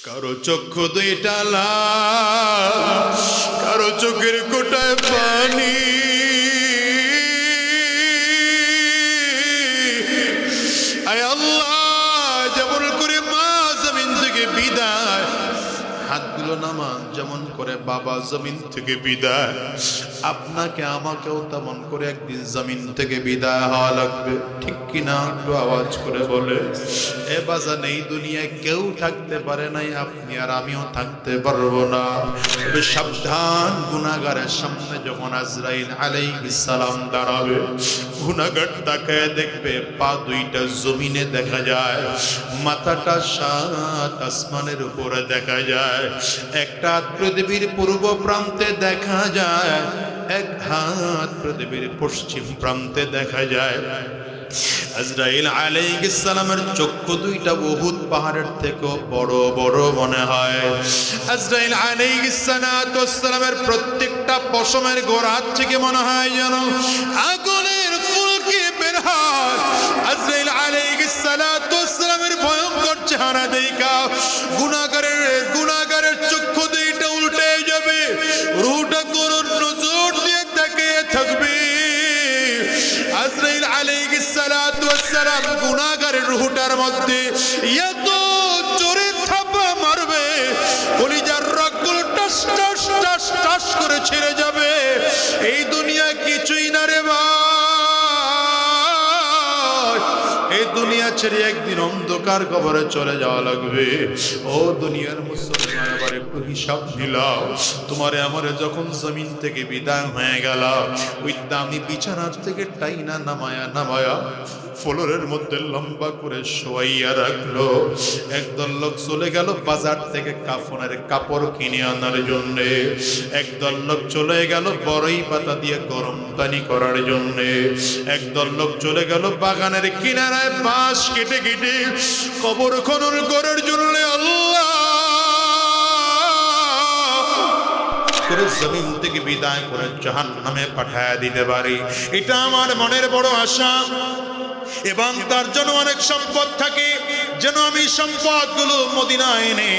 কারো চক্ষু দুইটা লাল, কারো চোখের কোটায় পানি। আয় আল্লাহ, যেমন করে মা জমিন থেকে বিদায়, হাতগুলো নামা যেমন করে বাবা জমিন থেকে বিদায়, আপনাকে আমাকেও তেমন করে একদিন জমিন থেকে বিদায় হওয়া লাগবে। ঠিক কিনা? একটু আওয়াজ করে বলে। এ বাজান, এই দুনিয়ায় কেউ থাকতে পারে নাই, আপনি আর আমিও থাকতে পারবো না। তবে সাবধান, গুনাহগারের সামনে যখন আজরাইল আলাইহিস সালাম দাঁড়াবে, গুনাহগার তাকায় দেখবে পা দুইটা জমিনে দেখা যায়, মাথাটা সাত আসমানের উপরে দেখা যায়, একটা হাত পৃথিবীর পূর্ব প্রান্তে দেখা যায়, এক হাত পৃথিবীর পশ্চিম প্রান্তে দেখা যায়। আজরাইল আলাইহিস সালামের চক্ষু দুইটা উহুদ পাহাড়ের থেকেও বড় বড় মনে হয়। আজরাইল আলাইহিস সালামের প্রত্যেকটা পশমের গোড়া থেকে মনে হয় যেন আগুনের ফুলকি বের হয়। আজরাইল আলাইহিস সালামের ভয়ঙ্কর চেহারা দেখা গুনাহগারের চক্ষু দুইটা উল্টে যাবে, রূহটা করুণ নজর দিয়ে তাকিয়ে থাকবে। আজরাইল আলাইহিস সালাম গুনাহগারের রূহটার মধ্যে এত জোরে থাপা মারবে, কলিজার রগগুলো টাস টাস টাস টাস করে ছিঁড়ে যাবে। এই দুনিয়া কিছুই না রে ভাই, এই দুনিয়া ছেড়ে একদিন অন্ধকার কবরে চলে যাওয়া লাগবে। ও দুনিয়ার মুসলমান, আবার একটু হিসাব নিলাম। তোমারে আমারে যখন জমিন থেকে বিদায় হয়ে গেল, ওই দামি বিছানার থেকে টাইনা নামায়া ফ্লোরের মধ্যে লম্বা করে শোয়াইয়া রাখলো। একদল লোক চলে গেল বাজার থেকে কাফনের কাপড় কিনে আনার জন্য, একদল লোক চলে গেল বড়ই পাতা দিয়ে গরম পানি করার জন্য, একদল লোক চলে গেল বাগানের কিনারায় বাঁশ কেটে কেটে কবর খনন করার জন্য। আল্লাহ করে জমিন থেকে বিদায় করে জাহান্নামে পাঠায় দিতে পারি, এটা আমার মনের বড় আশা। এবং তার জন্য অনেক সম্পদ থাকে, যেন আমি সম্পদগুলো মদিনায় এনে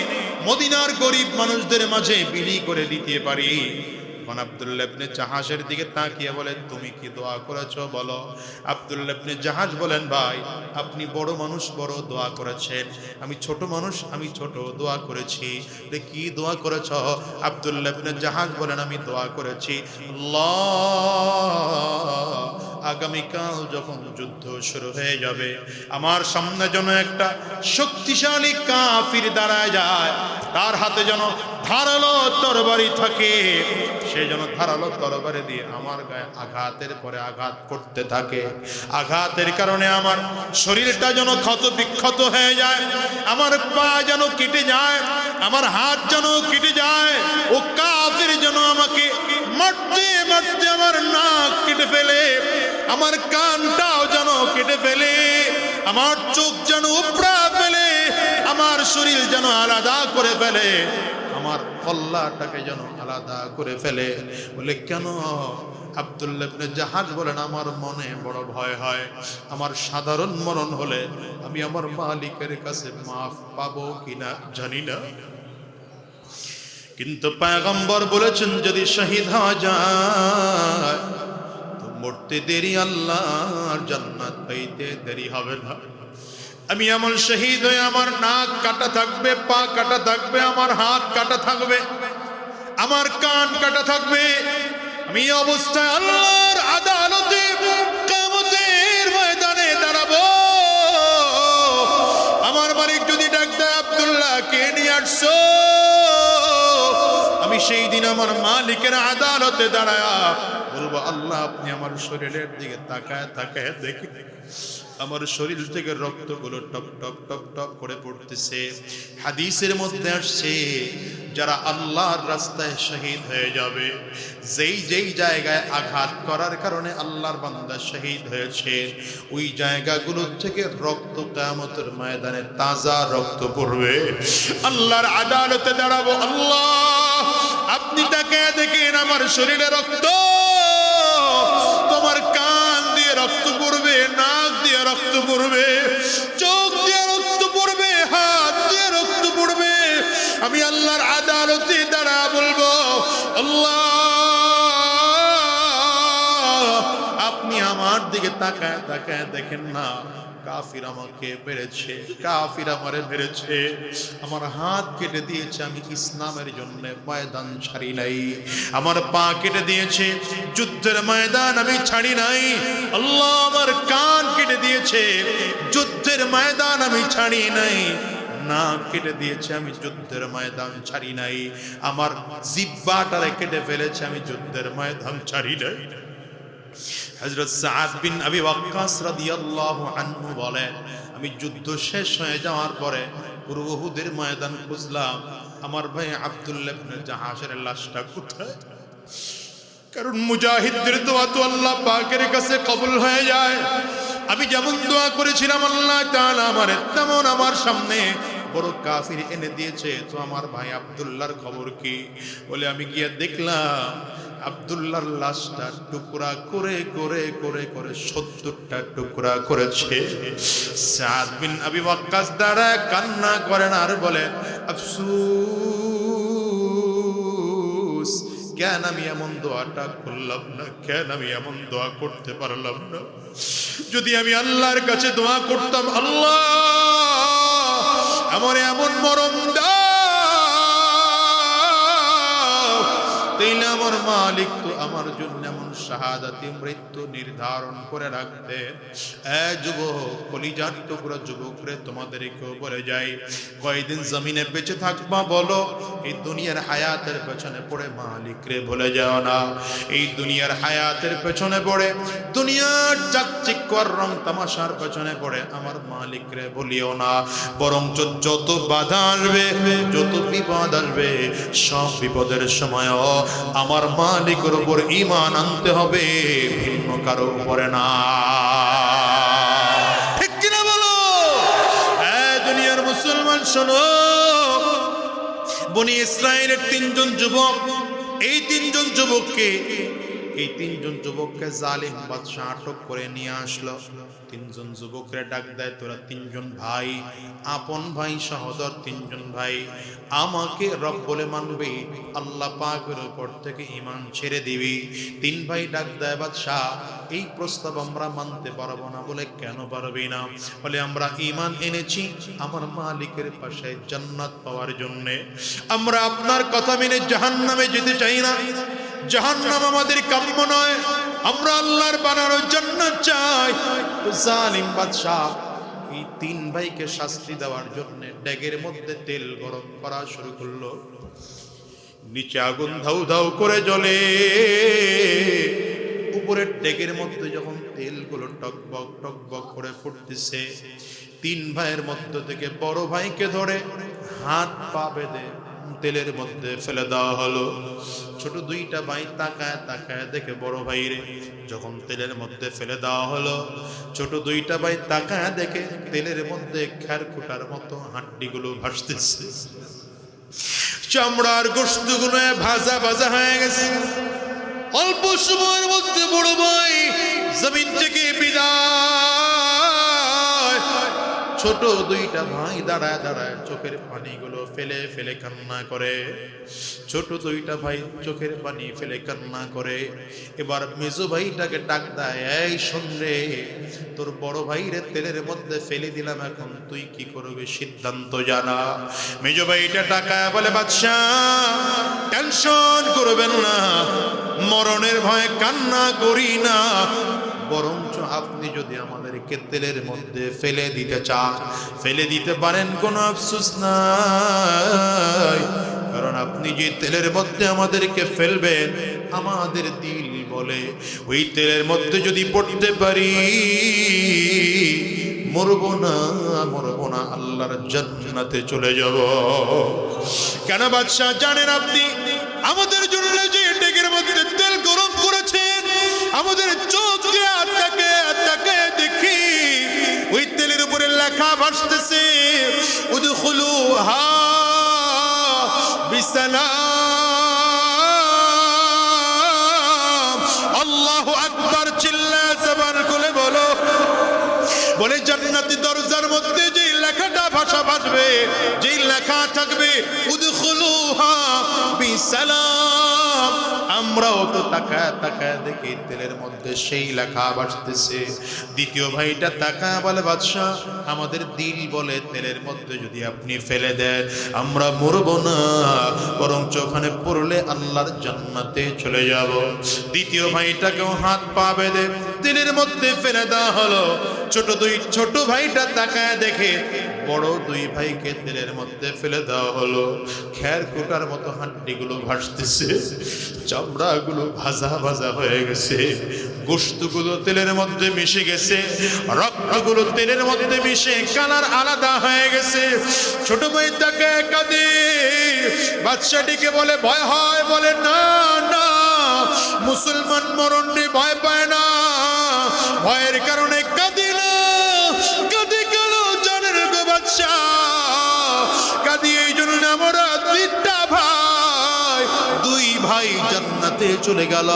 মদিনার গরিব মানুষদের মাঝে বিলি করে দিতে পারি। আব্দুল্লাহ ইবনে জাহাজের দিকে তাকিয়ে বলেন, তুমি কি দোয়া করেছো বলো? আব্দুল্লাহ ইবনে জাহাজ বলেন, ভাই আপনি বড় মানুষ, বড় দোয়া করেছেন, আমি ছোট মানুষ, আমি ছোট দোয়া করেছি। কি দোয়া করেছো? আব্দুল্লাহ ইবনে জাহাজ বলেন, আমি দোয়া করেছি, আল্লাহ আগামীকাল যখন যুদ্ধ শুরু হয়ে যাবে, আমার সামনে যেন একটা শক্তিশালী কাফির দাঁড়ায় যায়, তার হাতে যেন ধারালো তরবারি থাকে, সে যেন ধারালো তরবারি দিয়ে আমার গায়ে আঘাতের পরে আঘাত করতে থাকে। আঘাতের কারণে আমার শরীরটা যেন ক্ষত বিক্ষত হয়ে যায়, আমার পা যেন কেটে যায়, আমার হাত যেন কেটে যায়। ও কাফির যেন আমাকে মারতে মারতে আমার নাক কেটে ফেলে, আমার কানটাও যেন কেটে ফেলে, আমার চোখ যেন উপড়া ফেলে, আমার শরীর যেন আলাদা করে ফেলে, আমার কল্লাটাকে যেন আলাদা করে ফেলে। বলে কেন? আব্দুল্লাহ ইবনে জাহাজ বলেন, আমার মনে বড় ভয় হয়, আমার সাধারণ মরণ হলে আমি আমার মালিকের কাছে মাফ পাবো কিনা জানি না, কিন্তু পয়গম্বর বলেছেন যদি শহীদ হওয়া যায় তো মরতে দেরি, আল্লাহর জান্নাত পাইতে দেরি হবে না। আমি এমন শহীদ হয়ে আমার নাক কাটা থাকবে, পা কাটা থাকবে, আমার হাত কাটা থাকবে, আমার কান কাটা থাকবে, আমি এই অবস্থায় আল্লাহর আদালতে কিয়ামতের ময়দানে দাঁড়াবো। আমার মালিক যদি ডাক দেয়, আব্দুল্লাহ কে নিয়ে আসছো, আমি সেই দিন আমার মালিকের আদালতে দাঁড়ায়া বলবো, আল্লাহ আপনি আমার শরীরের দিকে তাকায় তাকায় দেখি, আমার শরীর থেকে রক্তগুলো টপ টপ টপ টপ করে পড়তেছে। হাদিসের মধ্যে আসছে, যারা আল্লাহর রাস্তায় শহীদ হয়ে যাবে, যেই যেই জায়গায় আঘাত করার কারণে আল্লাহর বান্দা শহীদ হয়েছে, ওই জায়গাগুলো থেকে রক্ত কিয়ামতের ময়দানে তাজা রক্ত পড়বে। আল্লাহর আদালতে দাঁড়াবো, আল্লাহ আপনি তাকে দেখেন, আমার শরীরে রক্ত, তোমার কান দিয়ে রক্ত পড়বে, নাক দিয়ে রক্ত পড়বে, চোখ দিয়ে রক্ত পড়বে, হাত দিয়ে রক্ত পড়বে, আমি আল্লাহর আদালতে দাঁড়া বলবো, আল্লাহ আপনি আমার দিকে তাকায় তাকায় দেখেন না, কাফির আমাকে মেরেছে, কাফির আমারে মেরেছে, আমার হাত কেটে দিয়েছে, আমি ইসলামের জন্য ময়দান ছাড়ি নাই, আমার পা কেটে দিয়েছে, যুদ্ধের ময়দান আমি ছাড়ি নাই, আল্লাহ আমার কান কেটে দিয়েছে, যুদ্ধের ময়দান আমি ছাড়ি নাই, নাক কেটে দিয়েছে, আমি যুদ্ধের ময়দান ছাড়ি নাই, আমার জিহ্বাটারে কেটে ফেলেছে, আমি যুদ্ধের ময়দান ছাড়ি নাই। হযরত সাদ বিন আবি ওয়াক্কাস রাদিয়াল্লাহু আনহু বলেন, আমি যুদ্ধ শেষ হয়ে যাওয়ার পরে পুরো উহুদের ময়দান খুঁজলাম, আমার ভাই আব্দুল্লাহ ইবনে জাহাশের লাশটা কোথায়? কারণ মুজাহিদদের দোয়া তো আল্লাহ পাকের কাছে কবুল হয়ে যায়। আমি যেমন দোয়া করেছিলাম আল্লাহ তাআলা আমারে তেমন আমার সামনে বড় কাফির এনে দিয়েছে, তো আমার ভাই আব্দুল্লাহর খবর কি? বলে আমি গিয়ে দেখলাম আব্দুল্লাহর লাশটা টুকরা করে করে করে করে 70টা টুকরা করেছে। সাদ বিন আবি ওয়াক্কাস দাঁড়ায় কান্না করেন আর বলেন, আফসোস, কেন আমি এমন দোয়াটা করলাম না, কেন আমি এমন দোয়া করতে পারলাম না। যদি আমি আল্লাহর কাছে দোয়া করতাম, আল্লাহ আমার এমন মরণ দাও, তাইলে আমার মালিক তো আমার জন্য এমন শাহাদাতি মৃত্যু নির্ধারণ করে রাখতেন। যুবক, কলিজার টুকরা যুবক রে, তোমাদেরকেও বলে যাই, কয়দিন জমিনে বেঁচে থাকবা বলো, এই দুনিয়ার হায়াতের পেছনে পড়ে মালিক রে ভুলে যাও না। এই দুনিয়ার হায়াতের পেছনে পড়ে, দুনিয়ার চাকচিক্যর রং তামাশার পেছনে পড়ে আমার মালিক রে ভুলিও না। বরঞ্চ যত বাধা আসবে, যত বিপদ আসবে, সব বিপদের সময়ও আমার মালিকের উপর ঈমান আনতে হবে, ভিন্ন কারো উপরে না। ঠিক কিনা বলো? দুনিয়ার মুসলমান শোনো, বনি ইসরায়েলের 3 জন যুবক, এই 3 জন যুবককে জালিম বাদশা আটক করে নিয়ে আসলো। 3 জন যুবকরে ডাক দেয়, তোরা 3 জন ভাই, আপন ভাই সহোদর 3 জন ভাই, আমাকে রব বলে মানবি, আল্লাহ পাকের উপর থেকে ঈমান ছেড়ে দিবি। 3 ভাই ডাক দেয়, বাদশা এই প্রস্তাব আমরা মানতে পারবো না। বলে কেন পারবি না? বলে আমরা ঈমান এনেছি আমার মালিকের পাশে জান্নাত পাওয়ার জন্য, আমরা আপনার কথা মেনে জাহান্নামে যেতে চাই না, জাহান্নাম আমাদের কাম্য নয়, আমরা আল্লাহর বানানো জান্নাত চাই। জালিম বাদশা এই 3 ভাইকে শাস্তি দেওয়ার জন্য ডেগের মধ্যে তেল গরম করা শুরু করলো। নিচে আগুন ধাউ ধাউ করে জ্বলে, উপরের ডেগের মধ্যে যখন তেলগুলো টকবক টকবক করে ফুটতেছে, 3 ভাইয়ের মধ্য থেকে বড় ভাইকে ধরে হাত পা বেঁধে তেলের মধ্যে ফেলে দেওয়া হলো। ছোট 2টা ভাই তাকায় তাকায় দেখে বড় ভাইরে যখন তেলের মধ্যে ফেলে দেওয়া হলো, ছোট 2টা ভাই তাকায় দেখে তেলের মধ্যে খেরকুটার মতো হাড্ডিগুলো ভাসতেছে, চামড়ার গোশতগুলো ভাজা ভাজা হয়ে গেছে। অল্প সময়ের মধ্যে বড় ভাই জমিন থেকে বিদায়। ছোট 2টা ভাই দাঁড়ায় দাঁড়ায় চোখের পানিগুলো ফেলে ফেলে কান্না করে। ছোট 2টা ভাই চোখের পানি ফেলে কান্না করে। এবার মেজো ভাইটাকে ডাক দেয়, এই শোন রে, তোর বড় ভাইরে তেলের মধ্যে ফেলে দিলাম, এখন তুই কি করবি সিদ্ধান্ত জানা। মেজো ভাইটা টাকায় বলে, বাদশা টেনশন করবেন না, মরণের ভয়ে কান্না করি না, বরঞ্চ আপনি যদি আমাদেরকে তেলের মধ্যে ফেলে দিতে চান, ফেলে দিতে পারেন, কোনো আফসোস নাই, কারণ আপনি যে তেলের মধ্যে আমাদেরকে ফেলবেন, আমাদের দিল বলে ওই তেলের মধ্যে যদি পড়তে পারি মরবো না, মরবো না, আল্লাহর জান্নাতে চলে যাব। কেন বাদশা জানেন আপনি আমাদের জন্য যে ডেকের মধ্যে তেল গরম করেছেন, আমাদের চোখে আটকে আটকে দেখি ওই তেলের উপরে লেখা ভাসতেছে, উদখুলুহা বিসালাম। আল্লাহু আকবার, চিল্লা জবান খুলে বলো। বলে জান্নাতি দরজার মধ্যে যেই লেখাটা ভাষা ভাসবে, যেই লেখা থাকবে, সালাম। আমরাও তো তাকায় তাকায় দেখি তেলের মধ্যে সেই লেখা ভাসতেছে। দ্বিতীয় ভাইটা তাকায় বলে বাদশাহ, আমাদের দিল বলে তেলের মধ্যে যদি আপনি ফেলে দেন আমরা মরবো না, বরঞ্চ ওখানে পড়লে আল্লাহর জান্নাতে চলে যাব। দ্বিতীয় ভাইটাকেও হাত পা বেঁধে তেলের মধ্যে ফেলে দেওয়া হলো। ছোট ভাইটা তাকায় দেখে বড় দুই ভাইকে তেলের মধ্যে ফেলে দেওয়া হলো। খের কুটার মতো হাড্ডিগুলো ভাসতেছে, চামড়াগুলো ভাজা ভাজা হয়ে গেছে, গোশতগুলো তেলের মধ্যে মিশে গেছে, রক্তগুলো তেলের মধ্যে মিশে কালার আলাদা হয়ে গেছে। ছোট ভাই তাকে কাঁদে, বাদশাটিকে বলে ভয় হয়, বলে না না, মুসলমান মরণ নিয়ে ভয় পায় না, ভয়ের কারণে কাঁদি না, কাঁদি কেন জানেন গো বাদশাহ, কাঁদি এই জন্য আমরা দুই ভাই জান্নাতে চলে গেল,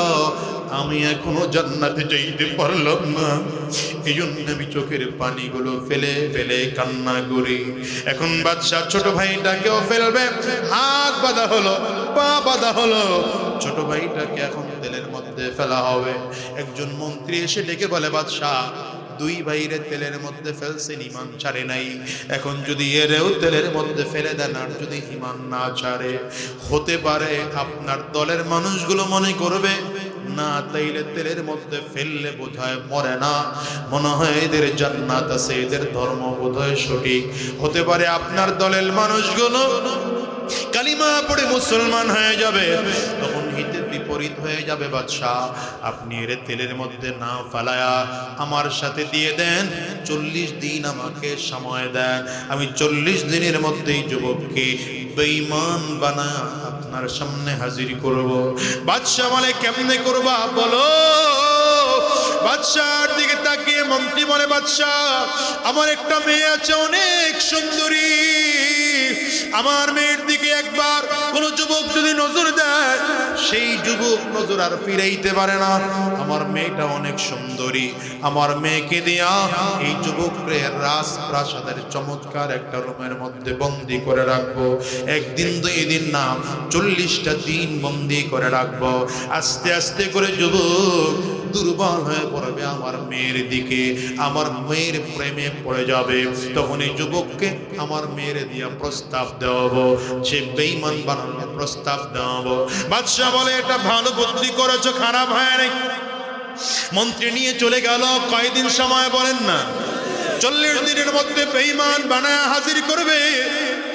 আমি এখনো জান্নাতে যাইতে পারলাম না, এই জন্য আমি চোখের পানিগুলো ফেলে ফেলে কান্না করি। এখন বাদশাহ ছোট ভাইটাকেও ফেলবে, হাত বাঁধা হলো, পা বাঁধা হলো, ছোট ভাইটাকে এখন তেলের মধ্যে ফেলা হবে। একজন মন্ত্রী এসে ডেকে বলে, বাদশাহ দুই ভাইরে তেলের মধ্যে ফেলছেন, ইমান ছাড়ে নাই, এখন যদি এরেও তেলের মধ্যে ফেলে দেন আর যদি ইমান না ছাড়ে, হতে পারে আপনার দলের মানুষগুলো মনে করবে না তাইলে তেলের মধ্যে ফেললে বোধহয় মরে না, মনে হয় এদের জান্নাত আছে, এদের ধর্ম বোধহয় সঠিক, হতে পারে আপনার দলের মানুষগুলো কালিমা পড়ে মুসলমান হয়ে যাবে, তখন হিতে বিপরীত হয়ে যাবে। বাদশাহ আপনি এর তেলের মধ্যে না ফালায়া আমার সাথে দিয়ে দেন, 40 দিন আমাকে সময় দেন, আমি 40 দিনের মধ্যেই যুবককে বেঈমান বানায়া আপনার সামনে হাজির করব। বাদশাহ বলে কেমনে করবা বলো? বাদশাহর দিকে তাকিয়ে মন্ত্রী বলে, বাদশাহ আমার একটা মেয়ে আছে অনেক সুন্দরী, আমার মেয়ের দিকে একবার কোন যুবক যদি নজর দেয় সেই যুবক নজর আর ফিরাইতে পারে না, আমার মেয়েটা অনেক সুন্দরী, আমার মেয়েকে দিয়া এই যুবককে রাজপ্রাসাদের চমৎকার একটা রুমের মধ্যে বন্দি করে রাখবো, একদিন 2 দিন না 40টা দিন বন্দি করে রাখবো। আস্তে আস্তে করে যুবক দুর্বল হয়ে পড়বে আমার মেয়ের দিকে, আমার মেয়ের প্রেমে পড়ে যাবে, তখন এই যুবককে আমার মেয়ের দিয়া প্রস্তাব দেওয়াবো, সে বেঈমান বানানোর প্রস্তাব দেওয়াবো। বাদশাহ বলে এটা ভালো বুদ্ধি করেছো, খারাপ হয় নাই। মন্ত্রী নিয়ে চলে গেল, কয়দিন সময় বলেন না? 40 দিনের মধ্যে বেঈমান বানায় হাজির করবে।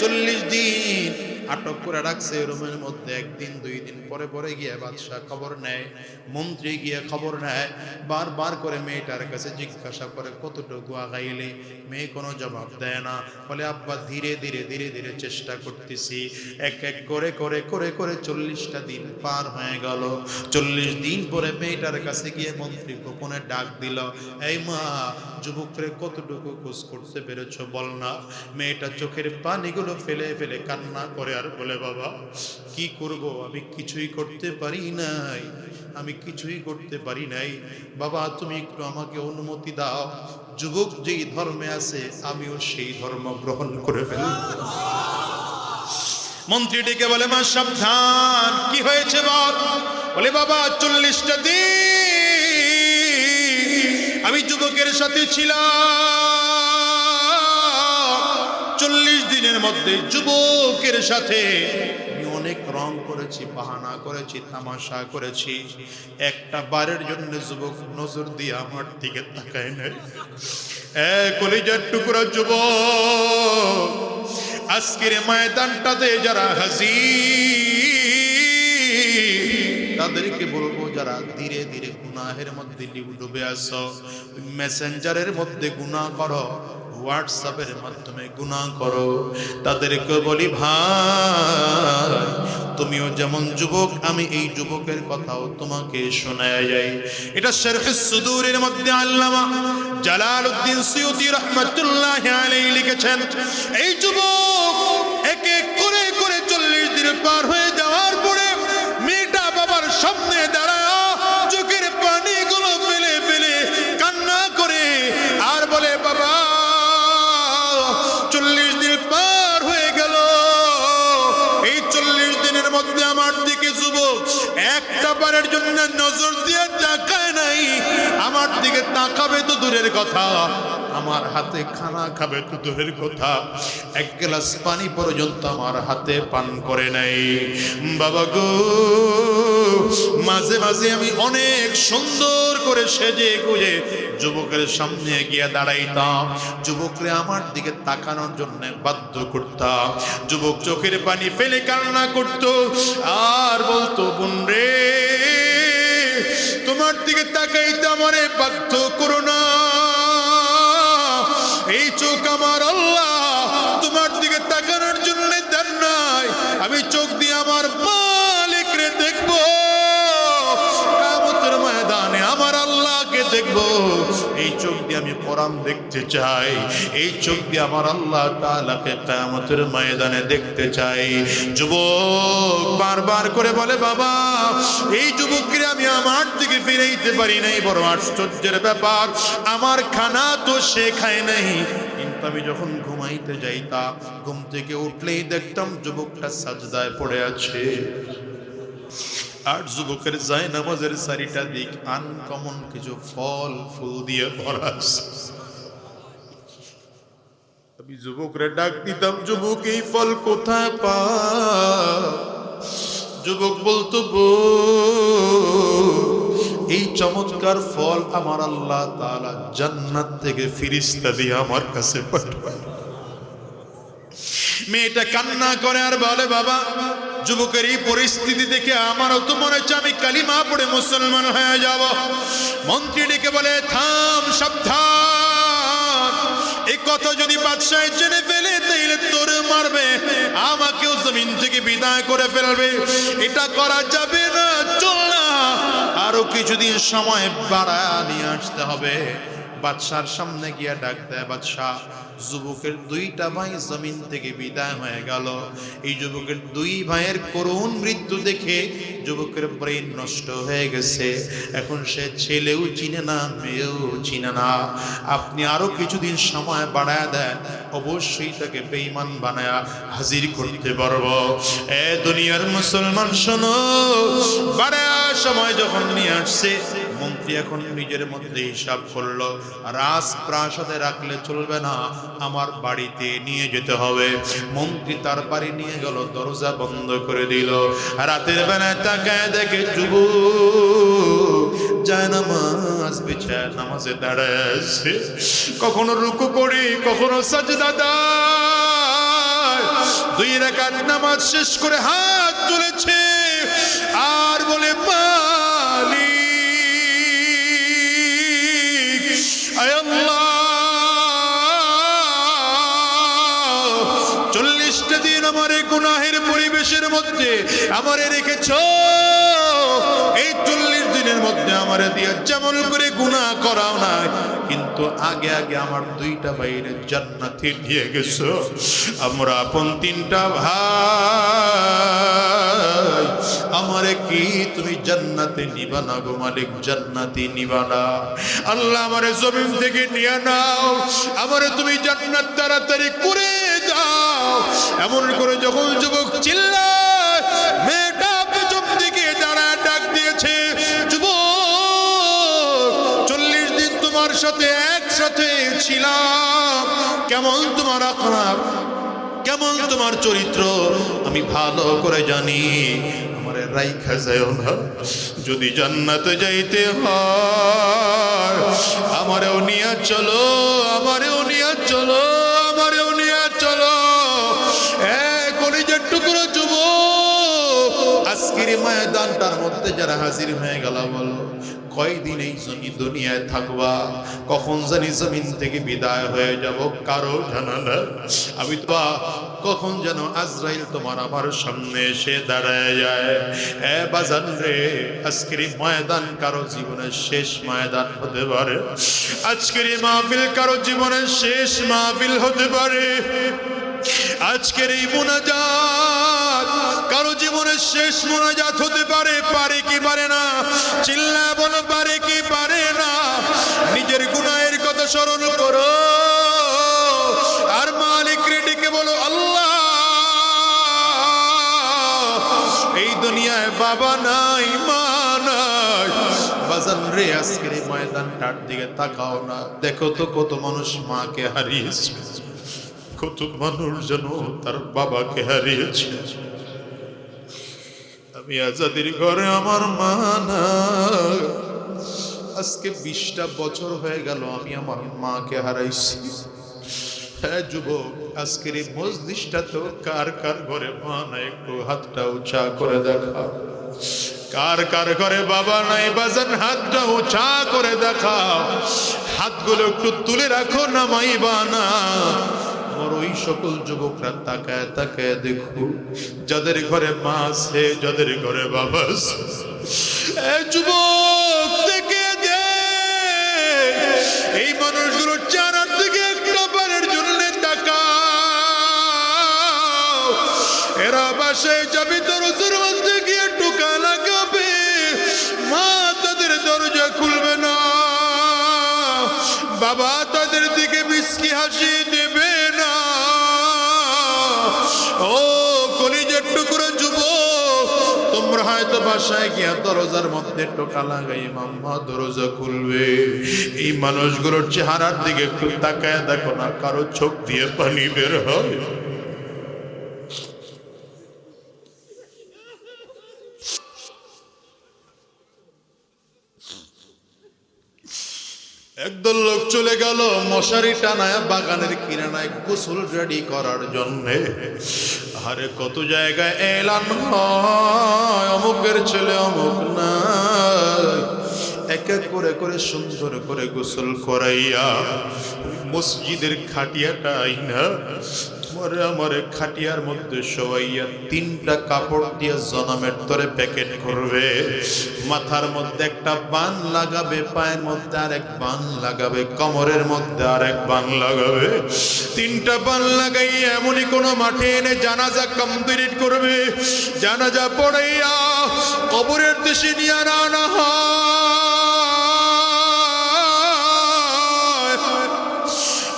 40 দিন আটক করে রাখছে রুমের মধ্যে। একদিন 2 দিন পরে পরে গিয়ে বাদশাহ খবর নেয়, মন্ত্রী গিয়ে খবর নেয়, বারবার করে মেয়েটার কাছে জিজ্ঞাসা করে কতটুকু আগাইলে, মেয়ে কোনো জবাব দেয় না, বলে আব্বা ধীরে ধীরে ধীরে ধীরে চেষ্টা করতেছি, এক এক করে করে করে করে 40টা দিন পার হয়ে গেল। 40 দিন পরে মেয়েটার কাছে গিয়ে মন্ত্রী গোপনে ডাক দিল, এই মা যুবকরে কতটুকু খোঁজ করতে পেরেছ বল না। মেয়েটা চোখের পানিগুলো ফেলে ফেলে কান্না করে আর বলে, বাবা কি করব, আমি কিছুই করতে পারি নাই, আমি কিছুই করতে পারি নাই, বাবা তুমি একটু আমাকে অনুমতি দাও, যুবক যেই ধর্মে আছে আমিও সেই ধর্ম গ্রহণ করে ফেলি। মন্ত্রী ডেকে বলে, মা সাবধান, কি হয়েছে বল? বলে বাবা 40টা দিন আমি যুবকের সাথে ছিলাম, 40 দিনের মধ্যে যুবকের সাথে অনেক রং করেছি, বাহানা করেছি, তামাশা করেছি, একটা বারের জন্য যুবক নজর দিয়ে আমার দিকে তাকায় নাই। কলিজার টুকরা যুবক, আজকের ময়দানটাতে যারা হাজির তাদেরকে বলবো, যারা ধীরে ধীরে গুনাহের মধ্যে ডুবে আসো, মেসেঞ্জারের মধ্যে গুনাহ করো, হোয়াটসঅ্যাপের মাধ্যমে গুনাহ করো, তাদেরকে বলি ভাই তুমিও যেমন যুবক, আমি এই যুবকের কথাও তোমাকে শোনায় যাই। এটা শরহ সুদূরের মধ্যে আল্লামা জালালউদ্দিন সুয়ুতী রাহমাতুল্লাহি আলাইহি লিখেছেন, এই যুবক এক এক করে করে 40 দিন পার হয়ে যাওয়ার পরে মেয়েটা বাবার সামনে দাঁড়ায় চোখের পানিগুলো ফেলে ফেলে কান্না করে আর বলে, বাবা 40 দিন পার হয়ে গেল, এই 40 দিনের মধ্যে আমার দিকে যুবক একটা বারের জন্য নজর দিয়ে তাকায় নাই। আমার দিকে তাকাবে তো দূরের কথা, আমার হাতে খানা খাবে তো দূরের কথা, এক গ্লাস পানি পর্যন্ত আমার হাতে পান করে নাই। বাবা গো, মাঝে মাঝে আমি অনেক সুন্দর করে সেজে গুজে যুবকের সামনে গিয়ে দাঁড়াইতাম, যুবকরে আমার দিকে তাকানোর জন্য বাধ্য করতাম। যুবক চোখের পানি ফেলে কান্না করতো আর বলতো, বোন রে, তোমার দিকে তাকাইতে আমারে বাধ্য করো না। এই চোখ আমার আল্লাহ তোমার দিকে তাকানোর জন্য দেন নাই। আমি চোখ দিয়ে আমার মালিক রে দেখবো, কিয়ামতের ময়দানে আমার আল্লাহকে দেখবো। এই চোখ দিয়ে আমি কোরআন দেখতে চাই, এই চোখ দিয়ে আমার আল্লাহ তাআলাকে কিয়ামতের ময়দানে দেখতে চাই। যুবক বারবার করে বলে, বাবা, এই যুবককে আমি আমার দিকে ফিরাইতে পারি নাই। বড় আশ্চর্যের ব্যাপার, আমার খানা তো সে খায় নাই, কিন্তু আমি যখন ঘুমাইতে যাইতাম, ঘুম থেকে উঠলেই দেখতাম যুবকটা সাজদায় পড়ে আছে। আর যুবকের যায় নামাজের চারিটা দিক আনকমন কিছু ফল ফুল দিয়ে ভরা আছে। আমি যুবকরে ডাক দিতাম, যুবক এই ফল কোথায় পা? যুবক বলতো, এই চমৎকার ফল আমার আল্লাহ তাআলা জান্নাত থেকে ফেরেশতা দিয়ে আমার কাছে পাঠায়। মেয়েটা কান্না করে আর বলে, বাবা, যুবকের এই পরিস্থিতি দেখে আমারও তো মনে হচ্ছে আমি কালিমা পড়ে মুসলমান হয়ে যাব। মন্ত্রী ডেকে বলে, থাম, সাবধান, এই কথা যদি বাদশাহ জেনে ফেলে তাইলে তোরে মারবে, আমাকেও জমিন থেকে বিদায় করে ফেলবে। এটা করা যাবে না, চল না, আরো কিছুদিন সময় বাড়ায় নিয়ে আসতে হবে। বাদশার সামনে গিয়া ডাক দেয়, বাদশাহ, যুবকের দুইটা ভাই জমিন থেকে বিদায় হয়ে গেল। এই যুবকের দুই ভাইয়ের করুণ মৃত্যু দেখে যুবকের ব্রেন নষ্ট হয়ে গেছে। এখন সে ছেলেও চিনে না, মেয়েও চিনে না। আপনি আরো কিছুদিন সময় বাড়ায় দেন, অবশ্যই তাকে বেঈমান বানায়া হাজির করতে পারবো। এ দুনিয়ার মুসলমান শোনো, বাড়ায়া সময় যখন নিয়ে আসছে, মন্ত্রী এখন নিজের মধ্যে হিসাব করলো, রাজপ্রাসাদে রাখলে চলবে না, আমার বাড়িতে নিয়ে যেতে হবে। মন্ত্রী তার বাড়ি নিয়ে গেল, দরজা বন্ধ করে দিল। রাতের বেলায় তাকায় দেখে যুবক যায় নামাজ বিছায় নামাজে দাঁড়ায় আছে। কখনো রুকু করে, কখনো সাজদা দেয়। 2 রাকাত নামাজ শেষ করে হাত তুলেছে আর বলে, আয় আল্লাহ, 40টা দিন আমার এই গুনাহের পরিবেশের মধ্যে আমারে রেখেছ। এই 40 দিনের মধ্যে আমারে দিয়ে যেমন করে গুনাহ করাও না, কিন্তু আগে আগে আমার 2টা ভাইয়ের জান্নাতে দিয়ে গেছো। আমরা আপন 3টা ভাই, আমারে কি তুমি জান্নাতে নিবা না গো মালিক? জান্নাতে নিবা না? আল্লাহ, আমারে জমিন থেকে নিয়ে নাও, আমারে তুমি জান্নাত তাড়াতাড়ি করে দাও। এমন করে যখন যুবক চিল্লায়, মেয়েটা পেছন দিকে দাঁড়ায় ডাক দিয়েছে, যুবক, 40 দিন তোমার সাথে একসাথে ছিলাম, কেমন তোমার আখলাক, কেমন তোমার চরিত্র আমি ভালো করে জানি। আমারে রাইখা যাও না, যদি জান্নাতে যাইতে হয় আমারেও নিয়ে চলো, আমারেও নিয়ে চলো, আমারেও নিয়ে চলো। কলিজার টুকরো যুবক, আজকের ময়দানটার মধ্যে যারা হাজির হয়ে গেল, বলো কয়দিন এই দুনিয়ায় থাকবা? কখন জানি জমিন থেকে বিদায় হয়ে যাব, কারো জানা না। আমি তো কখন যেন আজরাইল তোমার আমার সামনে এসে দাঁড়ায় যায়। এ বাজান রে, আজকের ময়দান কারো জীবনের শেষ ময়দান হতে পারে। আজকের মাহফিল কারো জীবনের শেষ মাহফিল হতে পারে। আজকের এই মুনাজাত কারো জীবনের শেষ মুনাজাত হতে পারে। পারে কি পারে না? চিল্লায় বলো, পারে কি পারে না? নিজের গুনাহের কথা স্মরণ করো আর মালিক রে ডেকে বলো, আল্লাহ দুনিয়ায় বাবা নাই মা নাই। বাজান রে আজকের এই ময়দানটার দিকে তাকাও না, দেখো তো কত মানুষ মাকে হারিয়েছে, কত মানুষ যেন তার বাবাকে হারিয়েছে। আমি আজাদির ঘরে আমার মা না, আজকে 20টা বছর হয়ে গেল আমি আমার মাকে হারাইছি। হ্যাঁ যুবক, আজকের এই মজলিসটা তো কার কার ঘরে মা নাই একটু হাতটা উঁচা করে দেখা। কার কার ঘরে বাবা নাই বাজান হাতটা উঁচা করে দেখাও। হাতগুলো একটু তুলে রাখো, নামাইবা না। আমার ওই সকল যুবকরা তাকায় তাকায় দেখো যাদের ঘরে মা আছে, যাদের ঘরে বাবা আছে। যুবক থেকে দে এই মানুষগুলোর চেহারার দিকে একটা বারের জন্য তাকাও। এরা বাসায় যাবি তোর রোজের মধ্যে গিয়ে টোকা লাগাবে, মা তাদের দরজা খুলবে না, বাবা তাদের দিকে মিষ্টি হাসি দেবে না। ও কলিজার টুকরো যুবক, তোমরা হয়তো বাসায় গিয়া দরজার মধ্যে টোকা লাগাই মাম্মা দরজা খুলবে, এই মানুষগুলোর চেহারার দিকে একটু তাকায় দেখো না, কারো চোখ দিয়ে পানি বের হয়। একদল লোক চলে গেল মশারি টানায় বাগানের কিনারায় গোসল রেডি করার জন্য। আরে কত জায়গায় এলান হয় অমুকের ছেলে অমুক না, এক এক করে করে সুন্দর করে গোসল করাইয়া মসজিদের খাটিয়াটা আইনা তোমারে আমারে খাটিয়ার মধ্যে শোয়াইয়া 3টা কাপড় দিয়ে জনমের তরে প্যাকেট করবে। মাথার মধ্যে একটা বান লাগাবে, পায়ের মধ্যে আরেক বান লাগাবে, কোমরের মধ্যে আরেক বান লাগাবে। 3টা বান লাগাইয়া এমনই কোনো মাঠে এনে জানাজা কমপ্লিট করবে। জানাজা পড়াইয়া কবরের দেশে নিয়ে আনা হয়।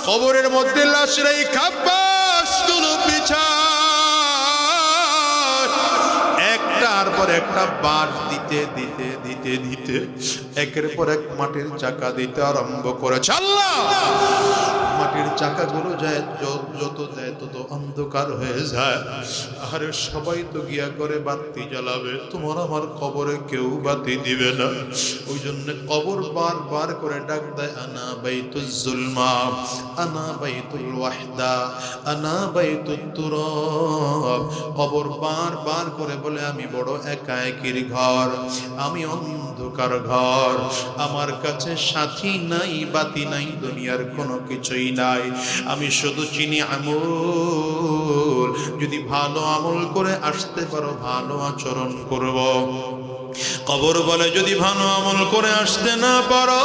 কবরের মধ্যে লাশ রাইখা বাসগুলো বিছায়, একটার পর একটা বাঁশ দিতে দিতে দিতে দিতে একের পর এক মাটির চাকা দিতে আরম্ভ করেছে। আল্লাহ, মাটির চাকাগুলো যায় যত যায় তত অন্ধকার হয়ে যায়। আরে সবাই তো গিয়া করে বাতি জ্বালাবে, তোমার আমার কবরে কেউ বাতি দিবে না। ওই জন্য কবর বার করে ডাক দেয়, আনা বাইতুল জুলমা, আনা বাইতুল ওয়াহদা, আনা বাইতুত তুরাব। কবর বার করে বলে আমি বড় একাকির ঘর, আমি অন্ধকার ঘর, আমার কাছে সাথী নাই বাতি নাই, দুনিয়ার কোনো কিছুই নাই, আমি শুধু চিনি আমল। যদি ভালো আমল করে আসতে পারো ভালো আচরণ করব। কবর বলে যদি ভালো আমল করে আসতে না পারো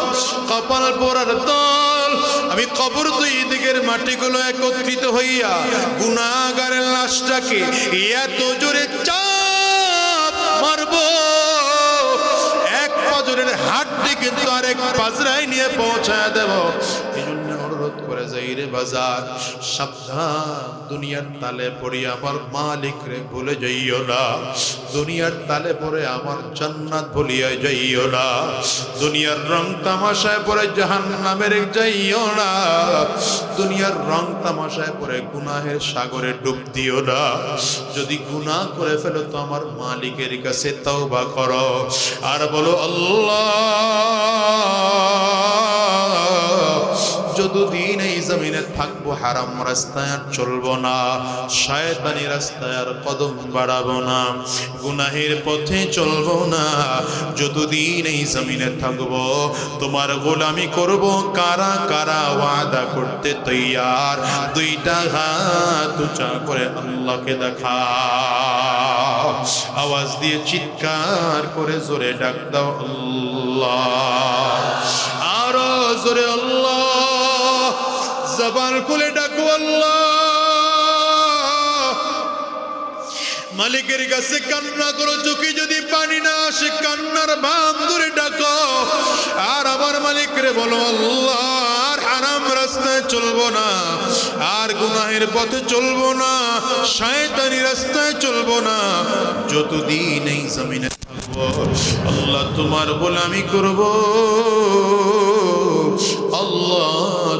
কপাল পোড়ার দল। আমি কবর 2 দিকের মাটিগুলো একত্রিত হইয়া গুনাহগারের লাশটাকে এত জোরে চাপ মারবো, এক পাজরের হাড্ডি কিন্তু আরেক পাজরায় নিয়ে পৌঁছায় দেব। এই জন্য অনুরোধ করে যাই রে বাজার, সাবধান, দুনিয়ার তালে পড়ে আমার মালিক রে ভুলে যাইও না। দুনিয়ার তালে পড়ে আমার জান্নাত ভুলিয়া যাইও না। দুনিয়ার রং তামাশায় পড়ে জাহান্নামের যাইও না। দুনিয়ার রং তামাশায় পড়ে গুনাহের সাগরে ডুব দিও না। যদি গুনাহ করে ফেলো তো আমার মালিকের কাছে তওবা করো আর বলো আল্লাহ, যতদিন এই জমিনে থাকবো হারাম রাস্তায় আর চলবো না, শয়তানি রাস্তায় আর কদম বাড়াবো না, গুনাহের পথে চলবো না। যতদিন এই জমিনে থাকবো তোমার গোলামি করব। কারা কারা ওয়াদা করতে তৈয়ার? 2টা হাত উঁচা করে আল্লাহকে দেখা, আওয়াজ দিয়ে চিৎকার করে জোরে ডাক দাও আল্লাহ, আরো জোরে আল্লাহ, জবান খুলে ডাকো আল্লাহ। মালিকের কাছে কান্না করো, চোখে যদি পানি না আসে কান্নার বাঁধ ধরে ডাকো আর আমার মালিক রে বলো আল্লাহ, আর হারাম রাস্তায় চলবো না, আর গুনাহের পথে চলবো না, শয়তানি রাস্তায় চলবো না। যতদিন এই জমিনে থাকবো আল্লাহ তোমার গোলামি করব আল্লাহ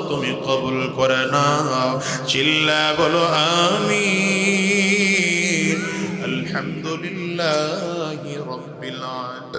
তুমি কবুল করে নাও চিল্লা বলো আমিন আলহামদুলিল্লাহি রাব্বিল আলামিন